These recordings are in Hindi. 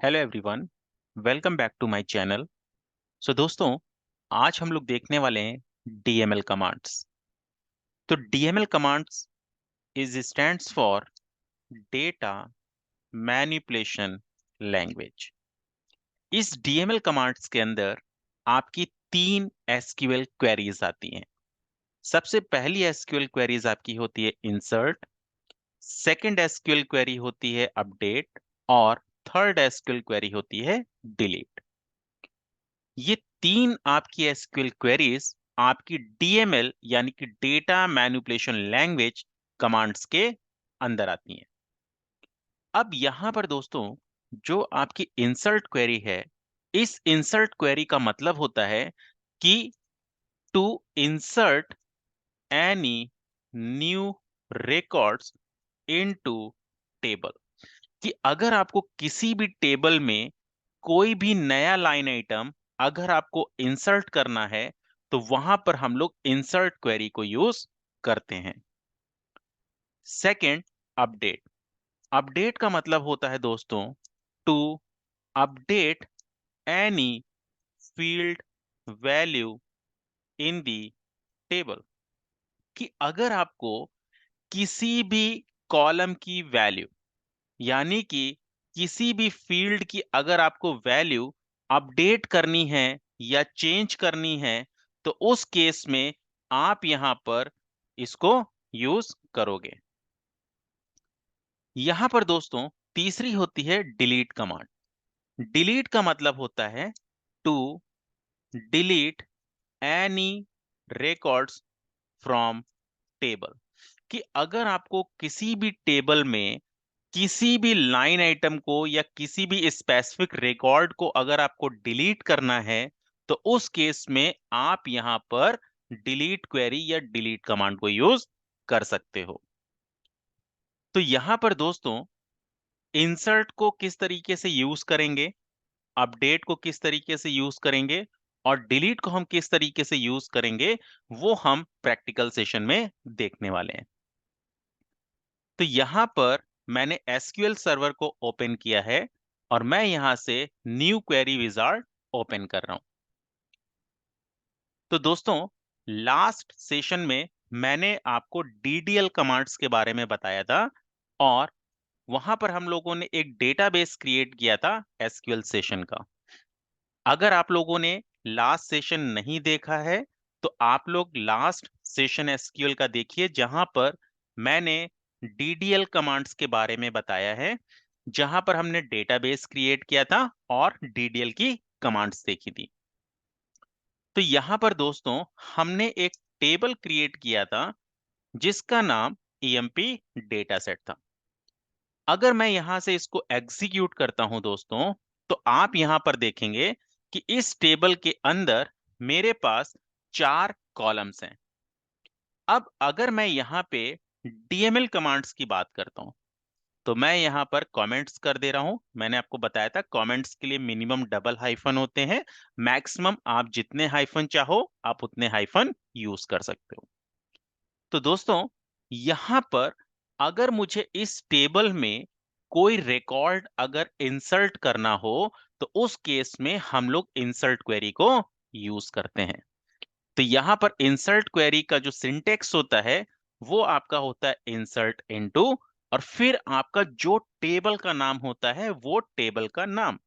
Hello everyone, welcome back to my channel. So दोस्तों, आज हम लोग देखने वाले हैं डीएमएल कमांड्स। तो DML commands is stands for data manipulation language. इस डीएमएल कमांड्स के अंदर आपकी तीन एसक्यूएल क्वेरीज आती हैं। सबसे पहली एसक्यूएल क्वेरीज आपकी होती है इंसर्ट, सेकंड एसक्यूएल क्वेरी होती है अपडेट और थर्ड एसक्यूएल क्वेरी होती है डिलीट। ये तीन आपकी एसक्यूएल क्वेरीज आपकी डीएमएल यानी कि डेटा मैनिपुलेशन लैंग्वेज कमांड्स के अंदर आती हैं। अब यहां पर दोस्तों, जो आपकी इंसर्ट क्वेरी है, इस इंसर्ट क्वेरी का मतलब होता है कि to insert any new records into table. कि अगर आपको किसी भी टेबल में कोई भी नया लाइन आइटम अगर आपको इंसर्ट करना है, तो वहां पर हम लोग इंसर्ट क्वेरी को यूज करते हैं। Second, update. अपडेट का मतलब होता है दोस्तों to update any field value in the table. कि अगर आपको किसी भी कॉलम की वैल्यू यानी कि किसी भी फील्ड की अगर आपको वैल्यू अपडेट करनी है या चेंज करनी है, तो उस केस में आप यहां पर इसको यूज करोगे। यहां पर दोस्तों तीसरी होती है डिलीट कमांड। डिलीट का मतलब होता है to delete any records from table. कि अगर आपको किसी भी टेबल में किसी भी लाइन आइटम को या किसी भी स्पेसिफिक रिकॉर्ड को अगर आपको डिलीट करना है, तो उस केस में आप यहां पर डिलीट क्वेरी या डिलीट कमांड को यूज कर सकते हो। तो यहां पर दोस्तों, इंसर्ट को किस तरीके से यूज करेंगे, अपडेट को किस तरीके से यूज करेंगे और डिलीट को हम किस तरीके से यूज करेंगे, वो हम प्रैक्टिकल सेशन में देखने वाले हैं। तो यहां पर मैंने एसक्यूएल सर्वर को ओपन किया है और मैं यहां से न्यू क्वेरी विजार्ड ओपन कर रहा हूं। तो दोस्तों, लास्ट सेशन में मैंने आपको डीडीएल कमांड्स के बारे में बताया था और वहां पर हम लोगों ने एक डेटाबेस क्रिएट किया था एसक्यूएल सेशन का। अगर आप लोगों ने लास्ट सेशन नहीं देखा है, तो आप लोग लास्ट सेशन एसक्यूएल का देखिए, जहां पर मैंने डीडीएल कमांड्स के बारे में बताया है, जहां पर हमने डेटाबेस क्रिएट किया था और डीडीएल की कमांड्स देखी थी। तो यहां पर दोस्तों, हमने एक टेबल क्रिएट किया था जिसका नाम ईएमपी डेटा सेट था। अगर मैं यहां से इसको एग्जीक्यूट करता हूं दोस्तों, तो आप यहां पर देखेंगे कि इस टेबल के अंदर मेरे पास चार कॉलम्स हैं। अब अगर मैं यहां पे डीएमएल कमांड्स की बात करता हूं, तो मैं यहां पर कमेंट्स कर दे रहा हूं। मैंने आपको बताया था कमेंट्स के लिए मिनिमम डबल हाइफन होते हैं, मैक्सिमम आप जितने हाइफन चाहो आप उतने हाइफन यूज कर सकते हो। तो दोस्तों, यहां पर अगर मुझे इस टेबल में कोई रिकॉर्ड अगर इंसर्ट करना हो, तो उस केस में हम लोग इंसर्ट क्वेरी को यूज करते हैं। तो यहां पर इंसर्ट क्वेरी का जो सिंटेक्स होता है, वो आपका होता है इंसर्ट इनटू, और फिर आपका जो टेबल का नाम होता है वो टेबल का नाम।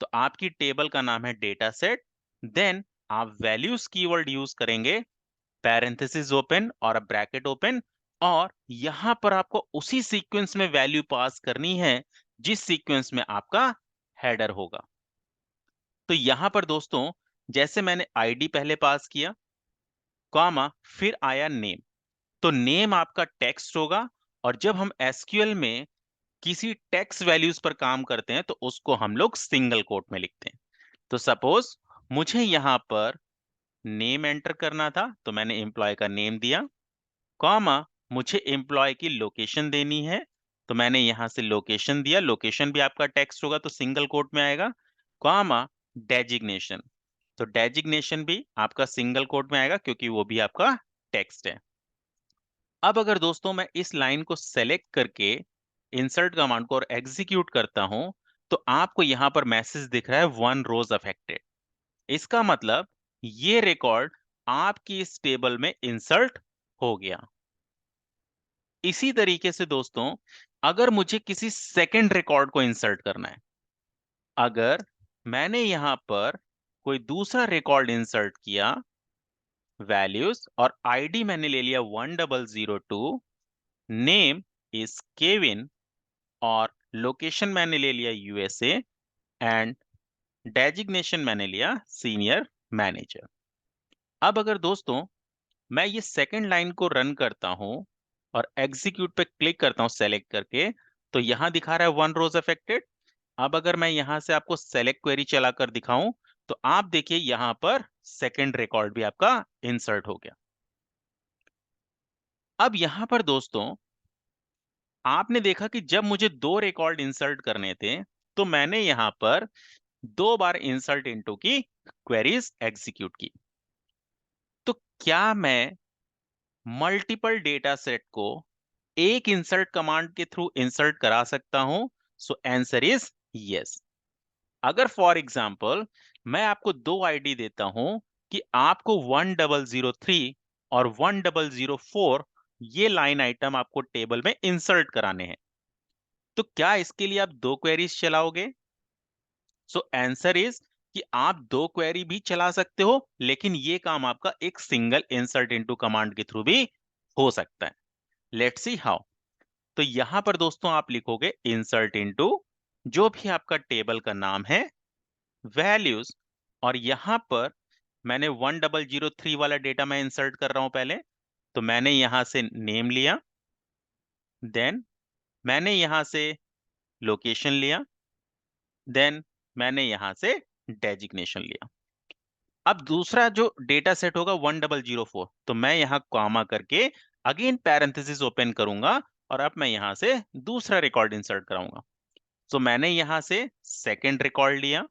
तो आपकी टेबल का नाम है डेटा सेट। देन आप वैल्यूज कीवर्ड यूज करेंगे, पैरेंथेसिस ओपन और अ ब्रैकेट ओपन, और यहां पर आपको उसी सीक्वेंस में वैल्यू पास करनी है जिस सीक्वेंस में आपका हेडर होगा। तो यहां पर दोस्तों, जैसे मैंने आईडी पहले पास किया, कॉमा, फिर आया नेम। तो नेम आपका टेक्स्ट होगा, और जब हम एसक्यूएल में किसी टेक्स्ट वैल्यूज पर काम करते हैं तो उसको हम लोग सिंगल कोट में लिखते हैं। तो सपोज मुझे यहां पर नेम एंटर करना था, तो मैंने एम्प्लॉय का नेम दिया, कॉमा, मुझे एम्प्लॉय की लोकेशन देनी है, तो मैंने यहां से लोकेशन दिया। लोकेशन भी आपका टेक्स्ट होगा तो सिंगल कोट में आएगा, कॉमा, डेजिग्नेशन। तो डेजिग्नेशन भी आपका सिंगल कोट में आएगा क्योंकि वो भी आपका टेक्स्ट है। अब अगर दोस्तों मैं इस लाइन को सेलेक्ट करके इंसर्ट कमांड को और एग्जीक्यूट करता हूं, तो आपको यहां पर मैसेज दिख रहा है 1 रोज अफेक्टेड। इसका मतलब ये रिकॉर्ड आपकी इस टेबल में इंसर्ट हो गया। इसी तरीके से दोस्तों, अगर मुझे किसी सेकंड रिकॉर्ड को इंसर्ट करना है, अगर मैंने यहां पर कोई दूसरा रिकॉर्ड इंसर्ट किया, वैल्यूज और आईडी मैंने ले लिया 1002, नेम इज केविन और लोकेशन मैंने ले लिया यूएसए एंड डेजिग्नेशन मैंने लिया सीनियर मैनेजर। अब अगर दोस्तों मैं ये सेकंड लाइन को रन करता हूं और एग्जीक्यूट पे क्लिक करता हूं सेलेक्ट करके, तो यहां दिखा रहा है 1 रोज अफेक्टेड। अब अगर मैं यहां से आपको सेलेक्ट क्वेरी चलाकर दिखाऊं, तो आप देखिए यहां पर सेकंड रिकॉर्ड भी आपका इंसर्ट हो गया। अब यहां पर दोस्तों आपने देखा कि जब मुझे 2 रिकॉर्ड इंसर्ट करने थे, तो मैंने यहां पर 2 बार इंसर्ट इनटू की क्वेरीज एग्जीक्यूट की। तो क्या मैं मल्टीपल डेटा सेट को एक इंसर्ट कमांड के थ्रू इंसर्ट करा सकता हूं? So answer is yes. अगर फॉर एग्जांपल मैं आपको 2 आईडी देता हूं कि आपको 1003 और 1004 ये लाइन आइटम आपको टेबल में इंसर्ट कराने हैं, तो क्या इसके लिए आप 2 क्वेरीज चलाओगे? सो आंसर इज कि आप 2 क्वेरी भी चला सकते हो, लेकिन ये काम आपका एक सिंगल इंसर्ट इनटू कमांड के थ्रू भी हो सकता है। Let's see how. तो यहां पर दोस्तों आप लिखोगे इंसर्ट इनटू जो भी आपका टेबल का नाम है, वैल्यूज, और यहां पर मैंने 1003 वाला डेटा मैं इंसर्ट कर रहा हूं पहले, तो मैंने यहां से नेम लिया, देन मैंने यहां से लोकेशन लिया, देन मैंने यहां से डेजिग्नेशन लिया। अब दूसरा जो डेटा सेट होगा 1004, तो मैं यहां कॉमा करके अगेन पैरेंथेसिस ओपन करूंगा और अब मैं यहां से दूसरा रिकॉर्ड इंसर्ट कराऊंगा। तो मैंने यहां से सेकंड रिकॉर्ड लिया,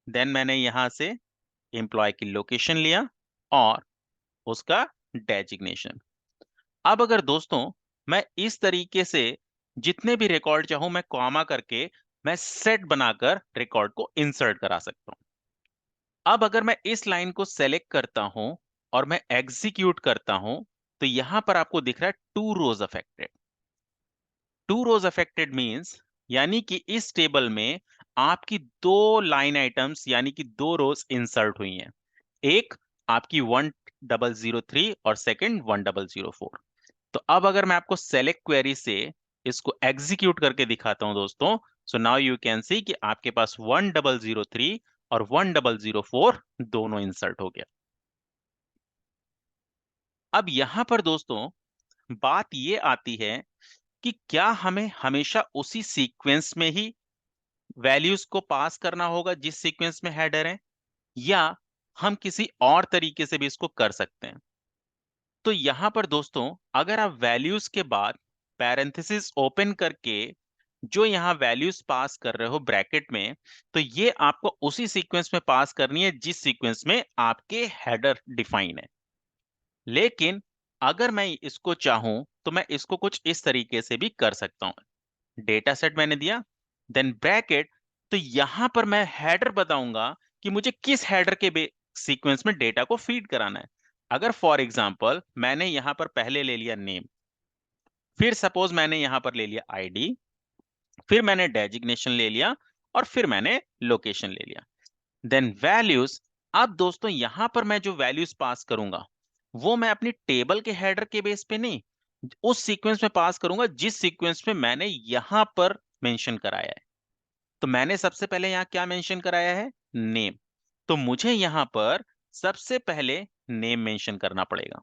देन मैंने यहां से एम्प्लॉय की लोकेशन लिया और उसका डेजिग्नेशन। अब अगर दोस्तों मैं इस तरीके से जितने भी रिकॉर्ड चाहूं मैं कॉमा करके मैं सेट बनाकर रिकॉर्ड को इंसर्ट करा सकता हूं। अब अगर मैं इस लाइन को सेलेक्ट करता हूं और मैं एग्जीक्यूट करता हूं, तो यहां पर आपको दिख रहा है 2 रोज अफेक्टेड। 2 रोज अफेक्टेड मींस यानी कि इस टेबल में आपकी 2 लाइन आइटम्स यानी कि 2 रोज इंसर्ट हुई हैं। एक आपकी 1003 और सेकंड 1004। तो अब अगर मैं आपको सेलेक्ट क्वेरी से इसको एग्जीक्यूट करके दिखाता हूं दोस्तों, सो नाउ यू कैन सी कि आपके पास 1003 और 1004 दोनों इंसर्ट हो गया। अब यहां पर दोस्तों बात ये आती है कि क्या हमें हमेशा उसी सीक्वेंस में ही वैल्यूज को पास करना होगा जिस सीक्वेंस में हेडर है, या हम किसी और तरीके से भी इसको कर सकते हैं? तो यहां पर दोस्तों अगर आप वैल्यूज के बाद पैरेंथेसिस ओपन करके जो यहाँ वैल्यूज पास कर रहे हो ब्रैकेट में, तो ये आपको उसी सीक्वेंस में पास करनी है जिस सीक्वेंस में आपके हेडर डिफाइन है। लेकिन अगर मैं इसको चाहूं तो मैं इसको कुछ इस तरीके से भी कर सकता हूं। डेटा सेट मैंने दिया, देन ब्रैकेट, तो यहां पर मैं हेडर बताऊंगा कि मुझे किस हेडर के सीक्वेंस में डेटा को फीड कराना है। अगर फॉर एग्जांपल मैंने यहां पर पहले ले लिया नेम, फिर सपोज मैंने यहां पर ले लिया आईडी, फिर मैंने डेजिग्नेशन ले लिया और फिर मैंने लोकेशन ले लिया, देन वैल्यूज। अब दोस्तों यहां पर मैं जो वैल्यूज पास करूंगा वो मैं अपनी टेबल के हेडर के बेस पे नहीं, उस सीक्वेंस में पास करूंगा जिस सीक्वेंस में मैंने यहां पर मेंशन कराया है। तो मैंने सबसे पहले यहां क्या मेंशन कराया है? नेम। तो मुझे यहां पर सबसे पहले नेम मेंशन करना पड़ेगा,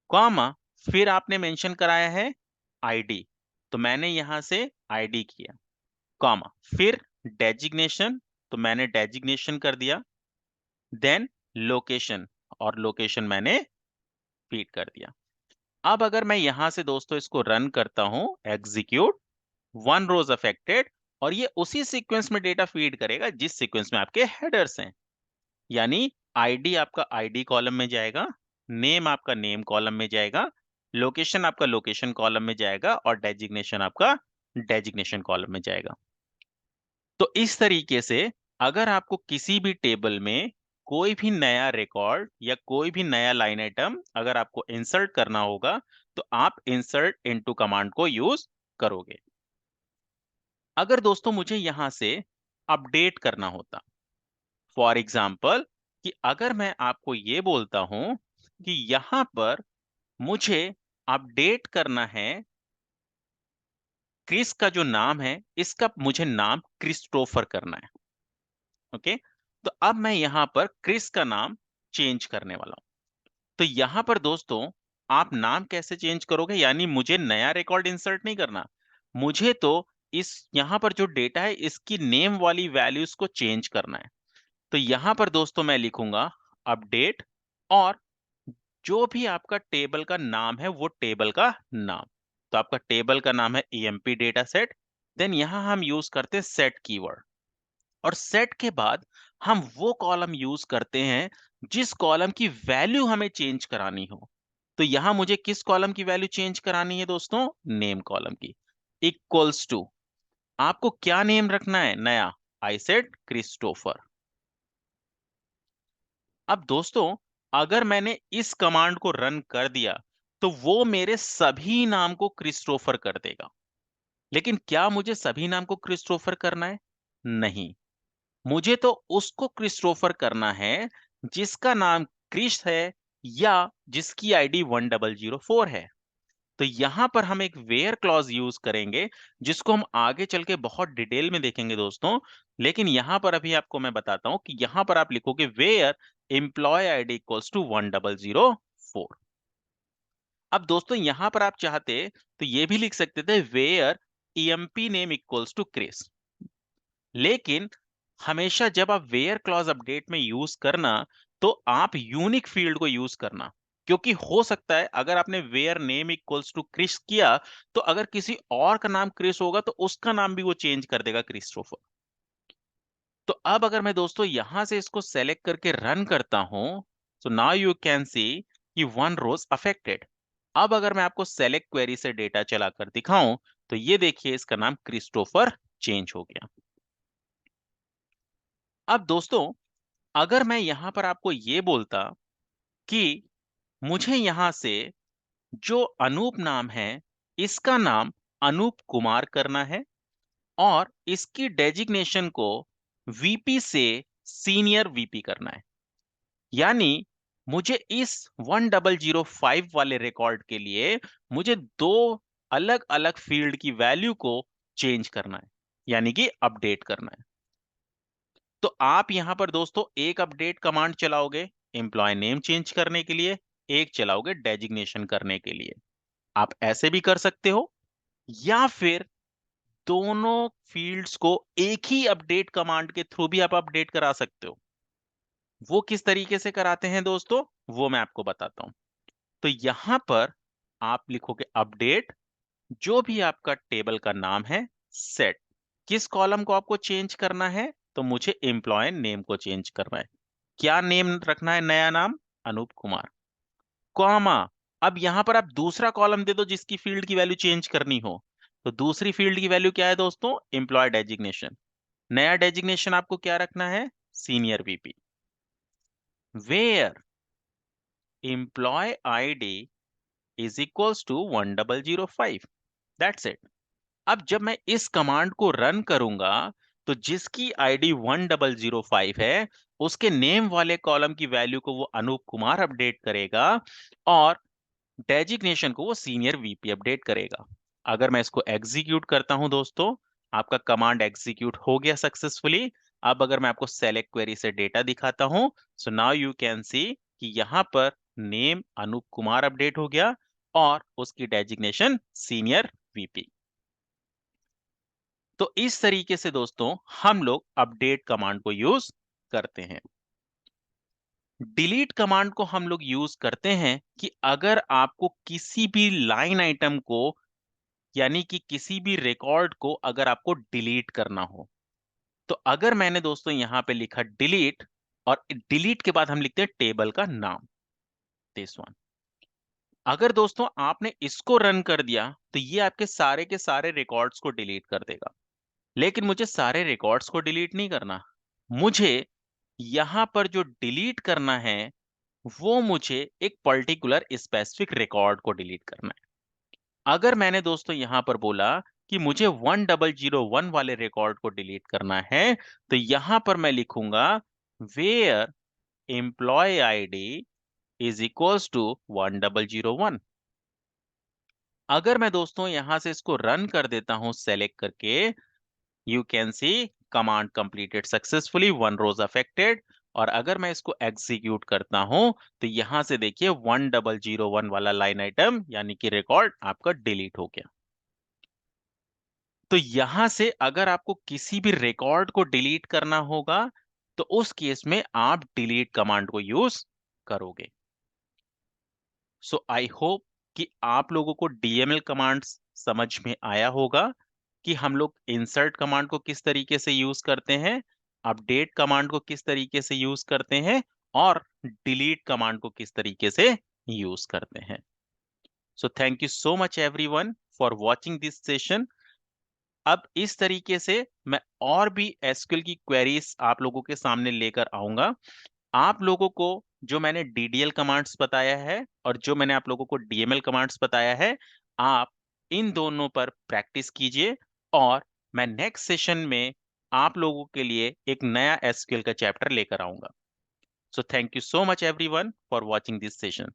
कॉमा, फिर आपने मेंशन कराया है आईडी, तो मैंने यहां से आईडी किया, कॉमा, फिर डेजिग्नेशन, तो मैंने डेजिग्नेशन कर दिया, देन लोकेशन, और लोकेशन मैंने फीड कर दिया। अब अगर मैं यहां से दोस्तों इसको रन करता हूं, एग्जीक्यूट, 1 रोज अफेक्टेड, और ये उसी सीक्वेंस में डेटा फीड करेगा जिस सीक्वेंस में आपके हेडर्स हैं। यानी आईडी आपका आईडी कॉलम में जाएगा, नेम आपका नेम कॉलम में जाएगा, लोकेशन आपका लोकेशन कॉलम में जाएगा और डेजिग्नेशन आपका डेजिग्नेशन कॉलम में जाएगा। तो इस तरीके से अगर आपको किसी भी टेबल में कोई भी नया रिकॉर्ड या कोई भी नया लाइन आइटम अगर आपको इंसर्ट करना होगा तो आप इंसर्ट इनटू कमांड को यूज करोगे। अगर दोस्तों मुझे यहां से अपडेट करना होता, फॉर एग्जाम्पल कि अगर मैं आपको ये बोलता हूं कि यहां पर मुझे अपडेट करना है, क्रिस का जो नाम है इसका मुझे नाम क्रिस्टोफर करना है। ओके, तो अब मैं यहां पर क्रिस का नाम चेंज करने वाला हूं। तो यहां पर दोस्तों आप नाम कैसे चेंज करोगे, यानी मुझे नया रिकॉर्ड इंसर्ट नहीं करना, मुझे तो इस यहां पर जो डेटा है इसकी नेम वाली वैल्यूज को चेंज करना है। तो यहां पर दोस्तों मैं लिखूंगा अपडेट, और जो भी आपका टेबल का नाम है वो टेबल का नाम, तो आपका टेबल का नाम है emp डेटा सेट, देन यहां हम यूज करते हैं सेट कीवर्ड, और सेट के बाद हम वो कॉलम यूज करते हैं जिस कॉलम की वैल्यू हमें चेंज करानी हो। तो यहां मुझे किस कॉलम की वैल्यू चेंज करानी है दोस्तों, नेम कॉलम की। इक्वल्स टू, आपको क्या नेम रखना है नया, आई सेड क्रिस्टोफर। अब दोस्तों अगर मैंने इस कमांड को रन कर दिया तो वो मेरे सभी नाम को क्रिस्टोफर कर देगा। लेकिन क्या मुझे सभी नाम को क्रिस्टोफर करना है, नहीं, मुझे तो उसको क्रिस्टोफर करना है जिसका नाम क्रिस है या जिसकी आईडी 1004 है। तो यहां पर हम एक वेयर क्लॉज यूज करेंगे जिसको हम आगे चल के बहुत डिटेल में देखेंगे दोस्तों। लेकिन यहां पर अभी आपको मैं बताता हूं कि यहां पर आप लिखोगे where employee ID equals to 1004। अब दोस्तों यहां पर आप चाहते तो ये भी लिख सकते थे where emp name equals to Chris, लेकिन हमेशा जब आप वेयर क्लॉज अपडेट में यूज करना तो आप यूनिक फील्ड को यूज करना, क्योंकि हो सकता है अगर आपने where name equals to Chris किया तो अगर किसी और का नाम क्रिस होगा तो उसका नाम भी वो चेंज कर देगा क्रिस्टोफर। तो अब अगर मैं दोस्तों यहां से इसको सेलेक्ट करके रन करता हूं तो नाउ यू कैन सी कि वन रोज अफेक्टेड। अब अगर मैं आपको सेलेक्ट क्वेरी से डेटा चलाकर दिखाऊं तो ये देखिए इसका नाम क्रिस्टोफर चेंज हो गया। अब दोस्तों अगर मैं यहां पर आपको ये बोलता कि मुझे यहां से जो अनूप नाम है इसका नाम अनूप कुमार करना है और इसकी डेजिग्नेशन को वीपी से सीनियर वीपी करना है, यानी मुझे इस 1005 वाले रिकॉर्ड के लिए मुझे दो अलग अलग फील्ड की वैल्यू को चेंज करना है, यानी कि अपडेट करना है। तो आप यहां पर दोस्तों एक अपडेट कमांड चलाओगे एम्प्लॉय नेम चेंज करने के लिए, एक चलाओगे डेजिग्नेशन करने के लिए। आप ऐसे भी कर सकते हो या फिर दोनों फील्ड्स को एक ही अपडेट कमांड के थ्रू भी आप अपडेट करा सकते हो। वो किस तरीके से कराते हैं दोस्तों वो मैं आपको बताता हूं। तो यहां पर आप लिखोगे अपडेट, जो भी आपका टेबल का नाम है, सेट, किस कॉलम को आपको चेंज करना है, तो मुझे एम्प्लॉय नेम को चेंज करना है। क्या नेम रखना है, नया नाम अनूप कुमार, कॉमा, अब यहां पर आप दूसरा कॉलम दे दो जिसकी फील्ड की वैल्यू चेंज करनी हो। तो दूसरी फील्ड की वैल्यू क्या है दोस्तों, एम्प्लॉय डेजिग्नेशन। नया डेजिग्नेशन आपको क्या रखना है, senior VP. Where employee ID is equals to 1005, that's it. अब जब मैं इस कमांड को रन करूंगा तो जिसकी आईडी 1005 है उसके नेम वाले कॉलम की वैल्यू को वो अनूप कुमार अपडेट करेगा और डेजिग्नेशन को वो सीनियर वीपी अपडेट करेगा। अगर मैं इसको एग्जीक्यूट करता हूं दोस्तों, आपका कमांड एग्जीक्यूट हो गया सक्सेसफुली। अब अगर मैं आपको सेलेक्ट क्वेरी से डेटा दिखाता हूं सो नाउ यू कैन सी कि यहां पर नेम अनूप कुमार अपडेट हो गया और उसकी डेजिग्नेशन सीनियर वीपी। तो इस तरीके से दोस्तों हम लोग अपडेट कमांड को यूज करते हैं। डिलीट कमांड को हम लोग यूज करते हैं कि अगर आपको किसी भी लाइन आइटम को यानी कि किसी भी रिकॉर्ड को अगर आपको डिलीट करना हो, तो अगर मैंने दोस्तों यहां पे लिखा डिलीट और डिलीट के बाद हम लिखते हैं टेबल का नाम, दिस वन, अगर दोस्तों आपने इसको रन कर दिया तो ये आपके सारे के सारे रिकॉर्ड्स को डिलीट कर देगा। लेकिन मुझे सारे रिकॉर्ड्स को डिलीट नहीं करना। मुझे यहां पर जो डिलीट करना है वो मुझे एक पर्टिकुलर स्पेसिफिक रिकॉर्ड को डिलीट करना है। अगर मैंने दोस्तों यहां पर बोला कि मुझे 1001 वाले रिकॉर्ड को डिलीट करना है, तो यहां पर मैं लिखूंगा where employee ID is equals to 1001। अगर मैं दोस्तों यहां से इसको रन कर देता हूं सेलेक्ट करके, you can see command completed successfully, 1 rows affected. और अगर मैं इसको एग्जीक्यूट करता हूं तो यहां से देखिए 1001 वाला लाइन आइटम यानी कि रिकॉर्ड आपका डिलीट हो गया। तो यहां से अगर आपको किसी भी रिकॉर्ड को डिलीट करना होगा तो उस केस में आप डिलीट कमांड को यूज करोगे। सो आई होप कि आप लोगों को डीएमएल कमांड्स समझ में आया होगा कि हम लोग इंसर्ट कमांड को किस तरीके से यूज करते हैं, अपडेट कमांड को किस तरीके से यूज करते हैं, और डिलीट कमांड को किस तरीके से यूज करते हैं। So thank you so much everyone for watching this session. अब इस तरीके से मैं और भी एसक्यूएल की क्वेरीज आप लोगों के सामने लेकर आऊंगा। आप लोगों को जो मैंने डीडीएल कमांड्स बताया है और जो मैंने आप लोगों को डीएमएल कमांड्स बताया है, आप इन दोनों पर प्रैक्टिस कीजिए। और मैं नेक्स्ट सेशन में आप लोगों के लिए एक नया एसक्यूएल का चैप्टर लेकर आऊंगा। So thank you so much everyone for watching this session.